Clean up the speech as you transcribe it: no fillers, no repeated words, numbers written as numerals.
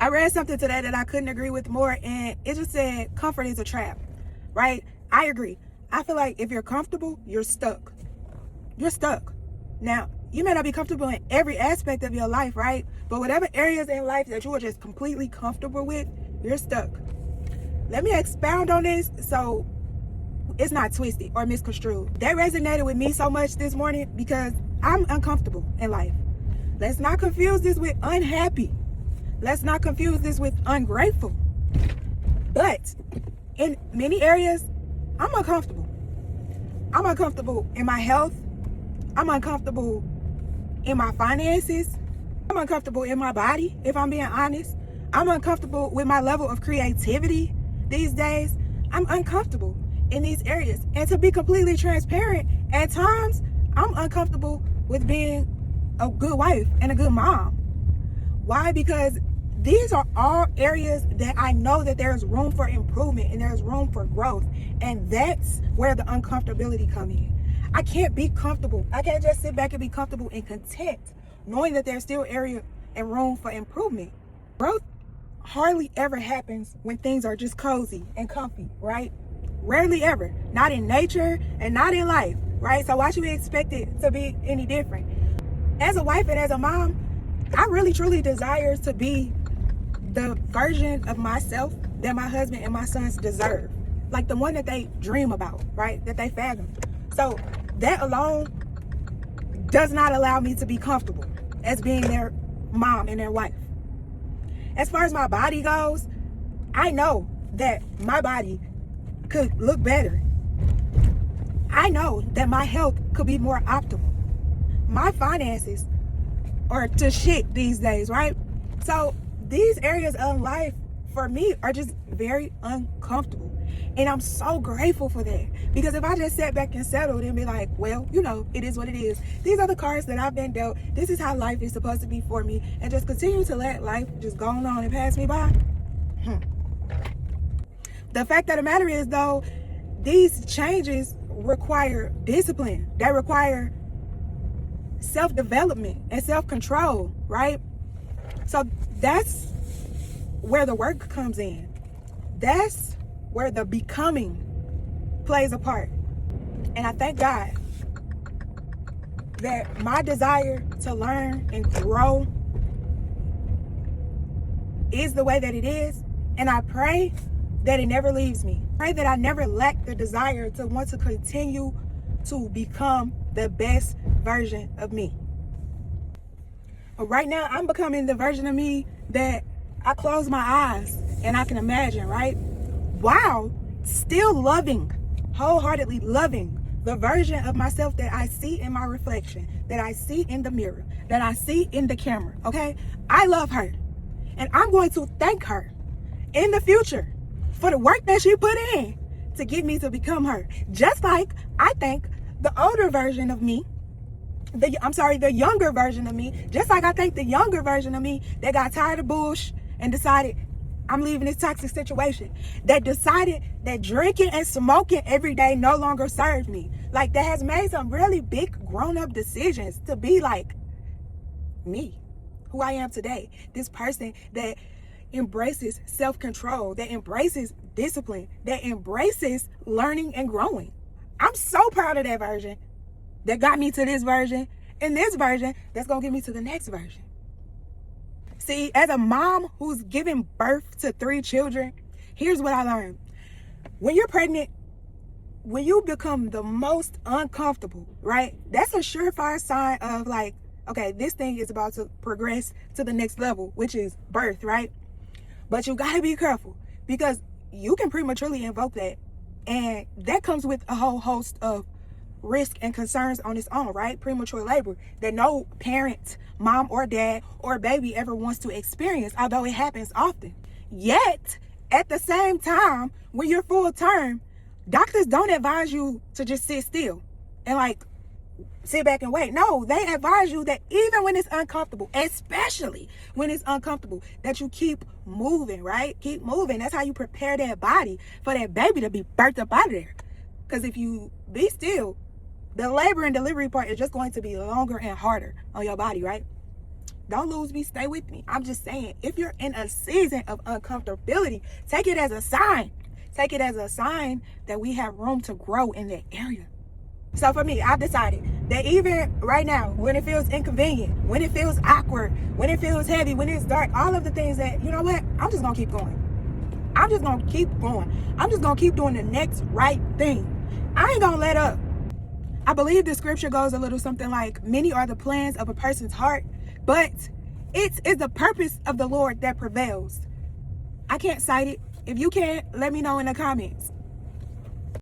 I read something today that I couldn't agree with more, and it just said comfort is a trap, right? I agree. I feel like if you're comfortable, you're stuck. You're stuck. Now, you may not be comfortable in every aspect of your life, right? But whatever areas in life that you are just completely comfortable with, you're stuck. Let me expound on this so it's not twisted or misconstrued. That resonated with me so much this morning because I'm uncomfortable in life. Let's not confuse this with unhappy. Let's not confuse this with ungrateful. But in many areas, I'm uncomfortable. I'm uncomfortable in my health. I'm uncomfortable in my finances. I'm uncomfortable in my body, if I'm being honest. I'm uncomfortable with my level of creativity these days. I'm uncomfortable in these areas. And to be completely transparent, at times, I'm uncomfortable with being a good wife and a good mom. Why? Because these are all areas that I know that there's room for improvement and there's room for growth. And that's where the uncomfortability comes in. I can't be comfortable. I can't just sit back and be comfortable and content, knowing that there's still area and room for improvement. Growth hardly ever happens when things are just cozy and comfy, right? Rarely ever. Not in nature and not in life, right? So why should we expect it to be any different? As a wife and as a mom, I really truly desire to be the version of myself that my husband and my sons deserve. Like the one that they dream about, right? That they fathom. So that alone does not allow me to be comfortable as being their mom and their wife. As far as my body goes, I know that my body could look better. I know that my health could be more optimal. My finances are to shit these days, right? So these areas of life for me are just very uncomfortable. And I'm so grateful for that. Because if I just sat back and settled and be like, well, it is what it is. These are the cards that I've been dealt. This is how life is supposed to be for me. And just continue to let life just go on and pass me by. The fact of the matter is, though, these changes require discipline. They require self-development and self-control, right? So that's where the work comes in. That's where the becoming plays a part. And I thank God that my desire to learn and grow is the way that it is. And I pray that it never leaves me. I pray that I never lack the desire to want to continue to become the best version of me. But right now, I'm becoming the version of me that I close my eyes and I can imagine, right? Wow, still wholeheartedly loving the version of myself that I see in my reflection, that I see in the mirror, that I see in the camera, okay? I love her. And I'm going to thank her in the future for the work that she put in to get me to become her. Just like I thank the older version of me, the younger version of me, just like I thank the younger version of me that got tired of bullshit and decided I'm leaving this toxic situation, that decided that drinking and smoking every day no longer served me. Like, that has made some really big grown-up decisions to be like me, who I am today. This person that embraces self-control, that embraces discipline, that embraces learning and growing. I'm so proud of that version that got me to this version, and this version that's gonna get me to the next version. See, as a mom who's giving birth to 3 children, here's what I learned. When you're pregnant, when you become the most uncomfortable, right? That's a surefire sign of like, okay, this thing is about to progress to the next level, which is birth, right? But you gotta be careful because you can prematurely invoke that. And that comes with a whole host of risk and concerns on its own, right? Premature labor that no parent, mom or dad or baby ever wants to experience, although it happens often. Yet, at the same time, when you're full term, doctors don't advise you to just sit still and like sit back and wait. No, they advise you that even when it's uncomfortable, especially when it's uncomfortable, that you keep moving, right? Keep moving. That's how you prepare that body for that baby to be birthed up out of there. Because if you be still, the labor and delivery part is just going to be longer and harder on your body, right? Don't lose me. Stay with me. I'm just saying, if you're in a season of uncomfortability, take it as a sign. Take it as a sign that we have room to grow in that area. So for me, I've decided that even right now, when it feels inconvenient, when it feels awkward, when it feels heavy, when it's dark, all of the things that, you know what, I'm just going to keep going. I'm just going to keep going. I'm just going to keep doing the next right thing. I ain't going to let up. I believe the scripture goes a little something like, many are the plans of a person's heart, but it's the purpose of the Lord that prevails. I can't cite it. If you can, let me know in the comments.